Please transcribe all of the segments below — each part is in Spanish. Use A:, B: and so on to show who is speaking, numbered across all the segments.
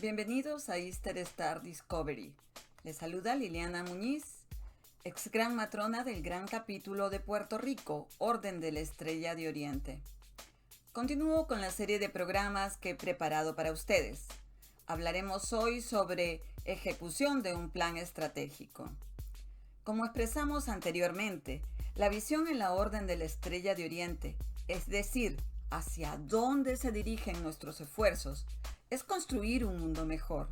A: Bienvenidos a Easter Star Discovery. Les saluda Liliana Muñiz, ex gran matrona del gran capítulo de Puerto Rico, Orden de la Estrella de Oriente. Continúo con la serie de programas que he preparado para ustedes. Hablaremos hoy sobre ejecución de un plan estratégico. Como expresamos anteriormente, la visión en la Orden de la Estrella de Oriente, es decir, hacia dónde se dirigen nuestros esfuerzos, es construir un mundo mejor.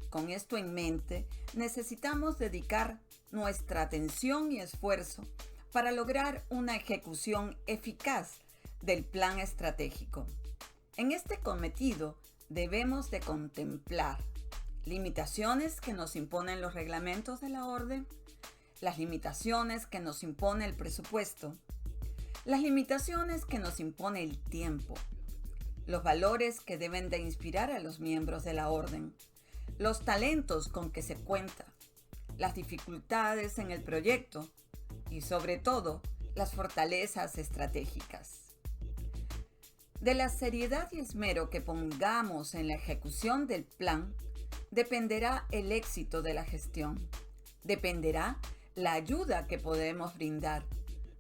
A: Con esto en mente, necesitamos dedicar nuestra atención y esfuerzo para lograr una ejecución eficaz del plan estratégico. En este cometido debemos de contemplar limitaciones que nos imponen los reglamentos de la orden, las limitaciones que nos impone el presupuesto, las limitaciones que nos impone el tiempo, los valores que deben de inspirar a los miembros de la orden, los talentos con que se cuenta, las dificultades en el proyecto y sobre todo las fortalezas estratégicas. De la seriedad y esmero que pongamos en la ejecución del plan dependerá el éxito de la gestión, dependerá la ayuda que podemos brindar.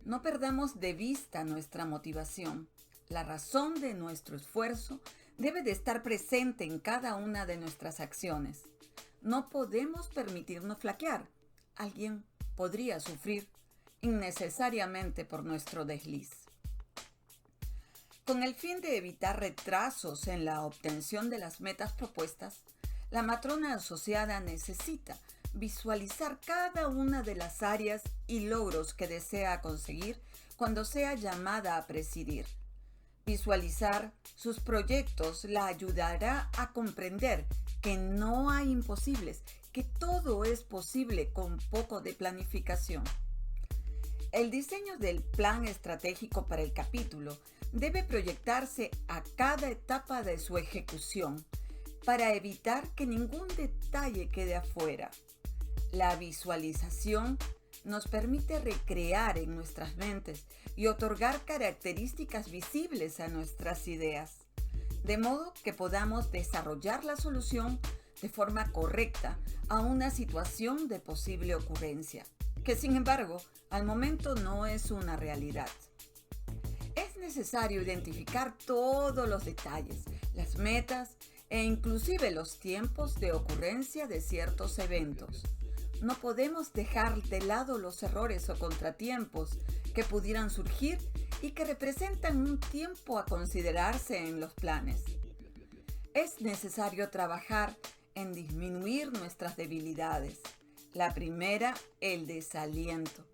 A: No perdamos de vista nuestra motivación. La razón de nuestro esfuerzo debe de estar presente en cada una de nuestras acciones. No podemos permitirnos flaquear. Alguien podría sufrir innecesariamente por nuestro desliz. Con el fin de evitar retrasos en la obtención de las metas propuestas, la matrona asociada necesita visualizar cada una de las áreas y logros que desea conseguir cuando sea llamada a presidir. Visualizar sus proyectos la ayudará a comprender que no hay imposibles, que todo es posible con poco de planificación. El diseño del plan estratégico para el capítulo debe proyectarse a cada etapa de su ejecución para evitar que ningún detalle quede afuera. La visualización nos permite recrear en nuestras mentes y otorgar características visibles a nuestras ideas, de modo que podamos desarrollar la solución de forma correcta a una situación de posible ocurrencia, que sin embargo, al momento no es una realidad. Es necesario identificar todos los detalles, las metas e inclusive los tiempos de ocurrencia de ciertos eventos. No podemos dejar de lado los errores o contratiempos que pudieran surgir y que representan un tiempo a considerarse en los planes. Es necesario trabajar en disminuir nuestras debilidades. La primera, el desaliento.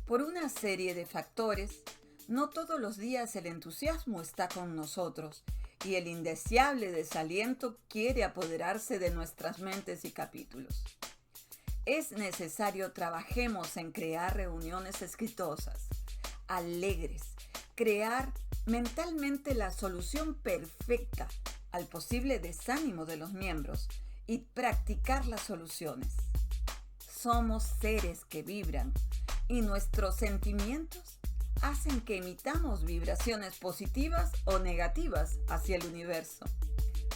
A: Por una serie de factores, no todos los días el entusiasmo está con nosotros y el indeseable desaliento quiere apoderarse de nuestras mentes y capítulos. Es necesario trabajemos en crear reuniones exitosas, alegres, crear mentalmente la solución perfecta al posible desánimo de los miembros y practicar las soluciones. Somos seres que vibran y nuestros sentimientos hacen que emitamos vibraciones positivas o negativas hacia el universo.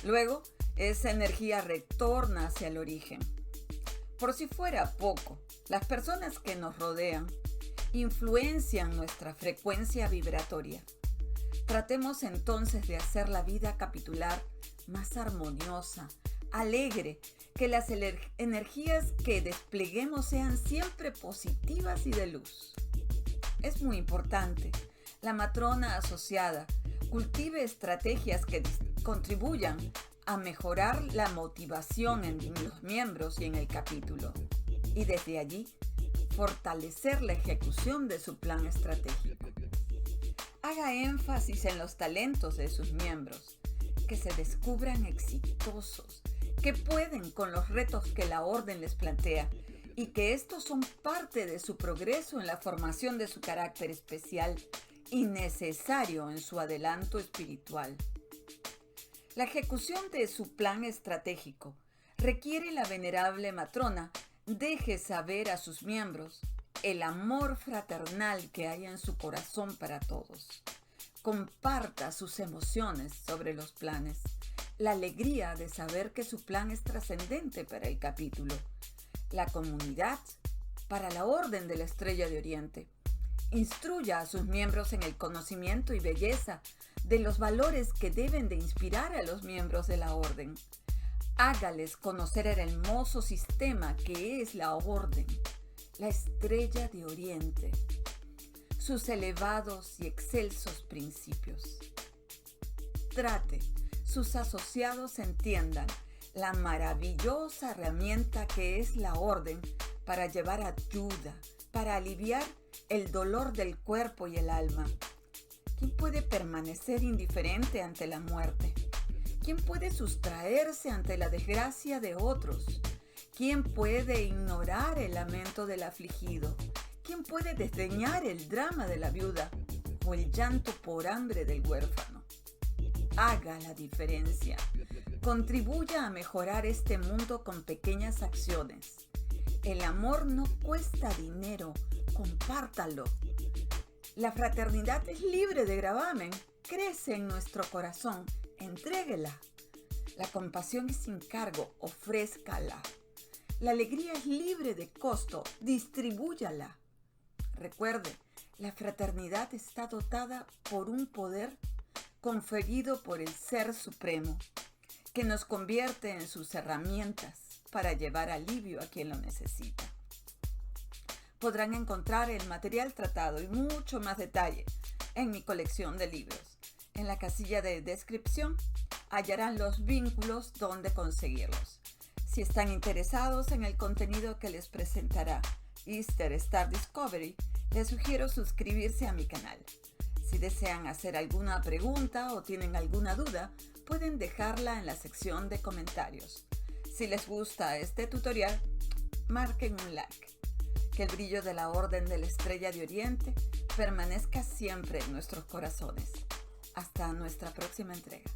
A: Luego, esa energía retorna hacia el origen. Por si fuera poco, las personas que nos rodean influencian nuestra frecuencia vibratoria. Tratemos entonces de hacer la vida capitular más armoniosa, alegre, que las energías que despleguemos sean siempre positivas y de luz. Es muy importante, la matrona asociada cultive estrategias que contribuyan a mejorar la motivación en los miembros y en el capítulo, y desde allí fortalecer la ejecución de su plan estratégico. Haga énfasis en los talentos de sus miembros, que se descubran exitosos, que pueden con los retos que la orden les plantea y que estos son parte de su progreso en la formación de su carácter especial y necesario en su adelanto espiritual. La ejecución de su plan estratégico requiere la venerable matrona deje saber a sus miembros el amor fraternal que hay en su corazón para todos. Comparta sus emociones sobre los planes. la alegría de saber que su plan es trascendente para el capítulo, la comunidad para la Orden de la Estrella de Oriente. Instruya a sus miembros en el conocimiento y belleza de los valores que deben de inspirar a los miembros de la Orden. Hágales conocer el hermoso sistema que es la Orden, la Estrella de Oriente, sus elevados y excelsos principios. Trate sus asociados entiendan la maravillosa herramienta que es la Orden para llevar ayuda, para aliviar el dolor del cuerpo y el alma. ¿Quién puede permanecer indiferente ante la muerte? ¿Quién puede sustraerse ante la desgracia de otros? ¿Quién puede ignorar el lamento del afligido? ¿Quién puede desdeñar el drama de la viuda o el llanto por hambre del huérfano? Haga la diferencia. Contribuya a mejorar este mundo con pequeñas acciones. El amor no cuesta dinero, compártalo. La fraternidad es libre de gravamen, crece en nuestro corazón, entréguela. La compasión es sin cargo, ofrézcala. La alegría es libre de costo, distribúyala. Recuerde, la fraternidad está dotada por un poder conferido por el Ser Supremo, que nos convierte en sus herramientas para llevar alivio a quien lo necesita. Podrán encontrar el material tratado y mucho más detalle en mi colección de libros. En la casilla de descripción hallarán los vínculos donde conseguirlos. Si están interesados en el contenido que les presentará Easter Star Discovery, les sugiero suscribirse a mi canal. Si desean hacer alguna pregunta o tienen alguna duda, pueden dejarla en la sección de comentarios. Si les gusta este tutorial, marquen un like. Que el brillo de la Orden de la Estrella de Oriente permanezca siempre en nuestros corazones. Hasta nuestra próxima entrega.